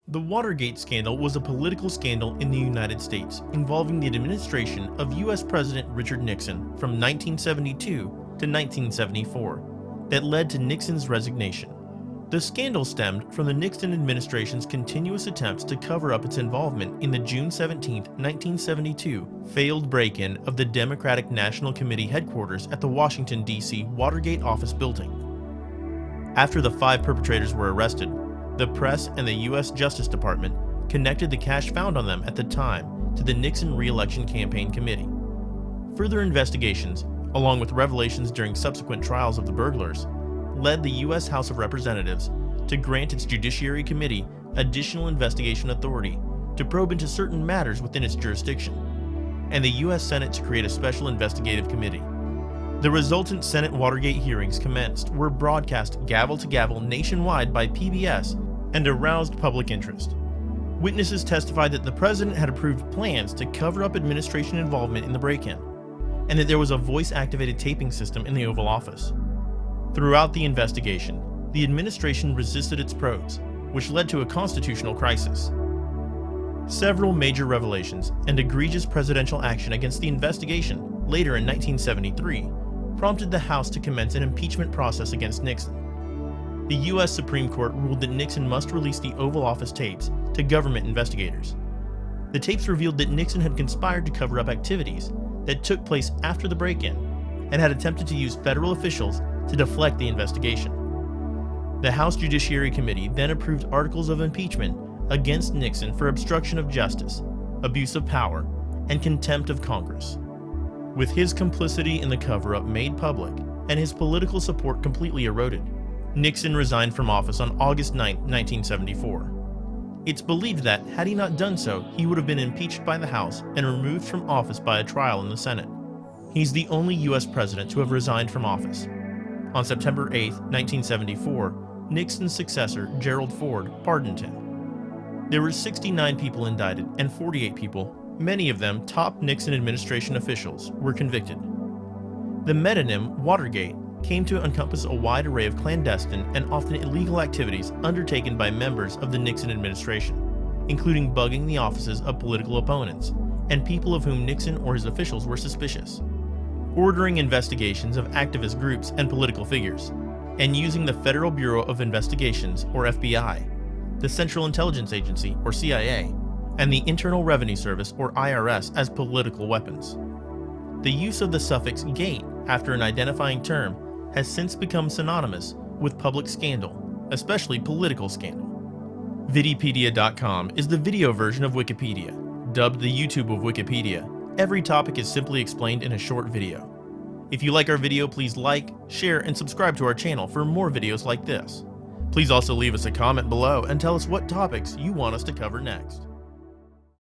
The Watergate scandal was a political scandal in the United States involving the administration of U.S. President Richard Nixon from 1972 to 1974 that led to Nixon's resignation. The scandal stemmed from the Nixon administration's continuous attempts to cover up its involvement in the June 17, 1972 failed break-in of the Democratic National Committee headquarters at the Washington, D.C. Watergate office building. After the 5 perpetrators were arrested, the press and the U.S. Justice Department connected the cash found on them at the time to the Nixon re-election campaign committee. Further investigations, along with revelations during subsequent trials of the burglars, led the U.S. House of Representatives to grant its Judiciary Committee additional investigation authority to probe into certain matters within its jurisdiction, and the U.S. Senate to create a special investigative committee. The resultant Senate Watergate hearings commenced were broadcast gavel to gavel nationwide by PBS and aroused public interest. Witnesses testified that the president had approved plans to cover up administration involvement in the break-in, and that there was a voice-activated taping system in the Oval Office. Throughout the investigation, the administration resisted its probes, which led to a constitutional crisis. Several major revelations and egregious presidential action against the investigation later in 1973 prompted the House to commence an impeachment process against Nixon. The U.S. Supreme Court ruled that Nixon must release the Oval Office tapes to government investigators. The tapes revealed that Nixon had conspired to cover up activities that took place after the break-in and had attempted to use federal officials to deflect the investigation. The House Judiciary Committee then approved articles of impeachment against Nixon for obstruction of justice, abuse of power, and contempt of Congress. With his complicity in the cover-up made public and his political support completely eroded, Nixon resigned from office on August 9, 1974. It's believed that, had he not done so, he would have been impeached by the House and removed from office by a trial in the Senate. He's the only U.S. president to have resigned from office. On September 8, 1974, Nixon's successor, Gerald Ford, pardoned him. There were 69 people indicted, and 48 people, many of them top Nixon administration officials, were convicted. The metonym Watergate came to encompass a wide array of clandestine and often illegal activities undertaken by members of the Nixon administration, including bugging the offices of political opponents and people of whom Nixon or his officials were suspicious, ordering investigations of activist groups and political figures, and using the Federal Bureau of Investigations, or FBI, the Central Intelligence Agency, or CIA, and the Internal Revenue Service, or IRS, as political weapons. The use of the suffix "gate" after an identifying term has since become synonymous with public scandal, especially political scandal. Vidipedia.com is the video version of Wikipedia. Dubbed the YouTube of Wikipedia, every topic is simply explained in a short video. If you like our video, please like, share, and subscribe to our channel for more videos like this. Please also leave us a comment below and tell us what topics you want us to cover next.